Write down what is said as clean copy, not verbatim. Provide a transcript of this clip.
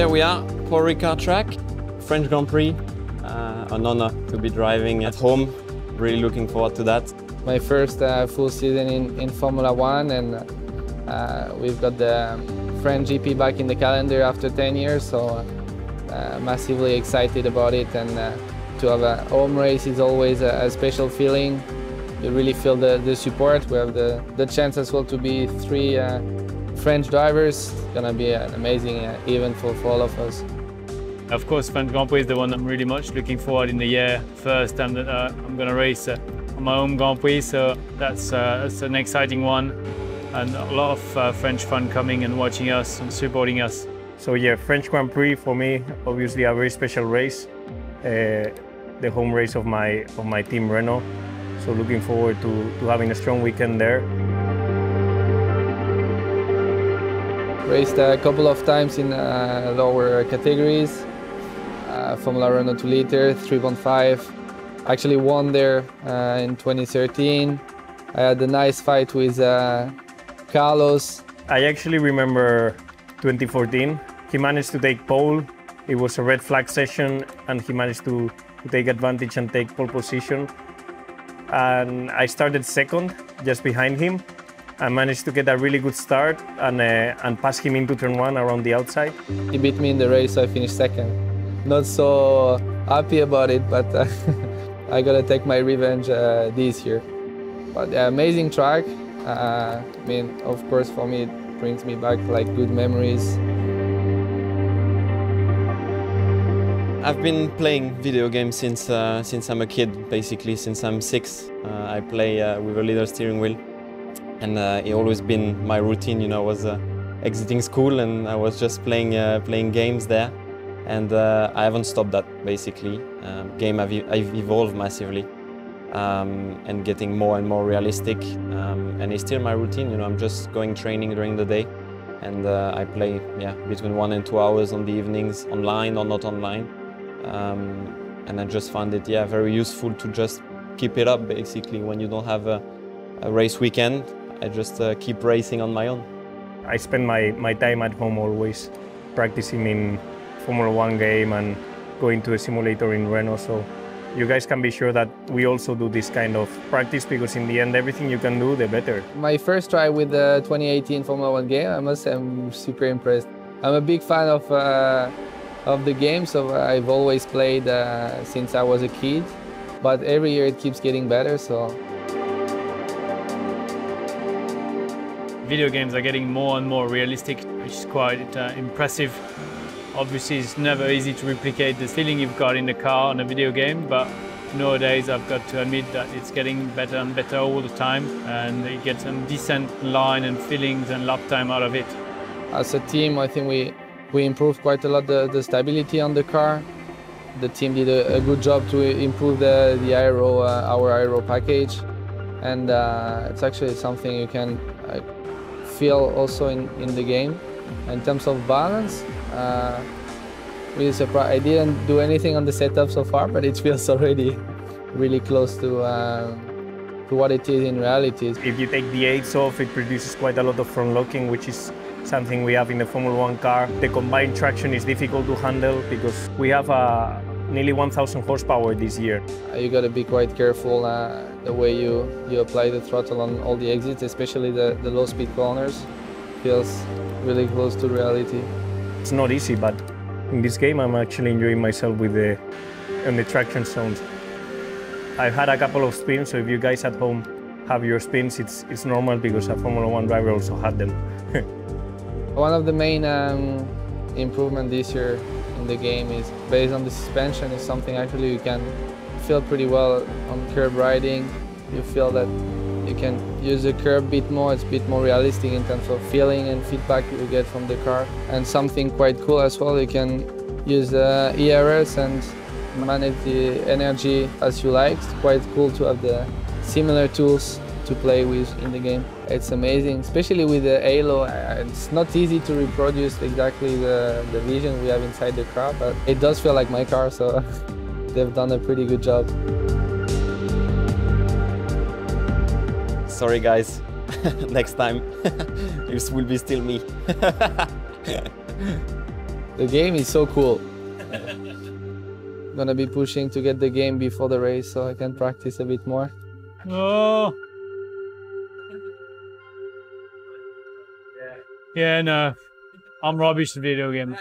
there we are, for Ricard track, French Grand Prix. An honor to be driving at home. Really looking forward to that. My first full season in Formula One, and we've got the French GP back in the calendar after 10 years, so massively excited about it. And to have a home race is always a special feeling. You really feel the support. We have the chance as well to be 3 French drivers. It's gonna be an amazing event for all of us. Of course, French Grand Prix is the one I'm really much looking forward in the year. First time that I'm going to race on my own Grand Prix, so that's an exciting one, and a lot of French fun coming and watching us and supporting us. So yeah, French Grand Prix for me, obviously a very special race, the home race of my team Renault. So looking forward to having a strong weekend there. Raced a couple of times in lower categories. Formula Renault 2 liter, 3.5. Actually won there in 2013. I had a nice fight with Carlos. I actually remember 2014. He managed to take pole. It was a red flag session, and he managed to take advantage and take pole position. And I started second, just behind him. I managed to get a really good start and pass him into turn 1 around the outside. He beat me in the race, so I finished second. Not so happy about it, but I gotta take my revenge this year. But amazing track. I mean, of course, for me, it brings me back like good memories. I've been playing video games since I'm a kid, basically since I'm 6. I play with a little steering wheel, and it always been my routine. You know, I was exiting school and I was just playing games there. And I haven't stopped that, basically. I've evolved massively and getting more and more realistic. And it's still my routine, you know, I'm just going training during the day. And I play between 1 and 2 hours on the evenings, online or not online. And I just found it very useful to just keep it up, basically. When you don't have a race weekend, I just keep racing on my own. I spend my time at home always, practicing in Formula One game and going to a simulator in Renault, so you guys can be sure that we also do this kind of practice, because in the end, everything you can do, the better. My first try with the 2018 Formula One game, I must say I'm super impressed. I'm a big fan of the game, so I've always played since I was a kid, but every year it keeps getting better, so. Video games are getting more and more realistic, which is quite impressive. Obviously, it's never easy to replicate the feeling you've got in the car on a video game, but nowadays I've got to admit that it's getting better and better all the time, and you get some decent line and feelings and lap time out of it. As a team, I think we improved quite a lot the stability on the car. The team did a good job to improve the aero, our aero package, and it's actually something you can feel also in the game. In terms of balance, really surprised. I didn't do anything on the setup so far, but it feels already really close to what it is in reality. If you take the aids off, it produces quite a lot of front locking, which is something we have in the Formula One car. The combined traction is difficult to handle because we have nearly 1,000 horsepower this year. You got to be quite careful the way you apply the throttle on all the exits, especially the low-speed corners. Feels really close to reality. It's not easy, but in this game I'm actually enjoying myself with the traction zones. I've had a couple of spins, so if you guys at home have your spins, it's normal because a Formula One driver also had them. One of the main improvements this year in the game is based on the suspension. Is something actually you can feel pretty well on curb riding. You feel that you can use the curb a bit more. It's a bit more realistic in terms of feeling and feedback you get from the car. And something quite cool as well, you can use ERS and manage the energy as you like. It's quite cool to have the similar tools to play with in the game. It's amazing, especially with the halo. It's not easy to reproduce exactly the vision we have inside the car, but it does feel like my car, so they've done a pretty good job. Sorry guys, next time this will be still me. The game is so cool. Gonna be pushing to get the game before the race so I can practice a bit more. Oh. Yeah, no. I'm rubbish at video games.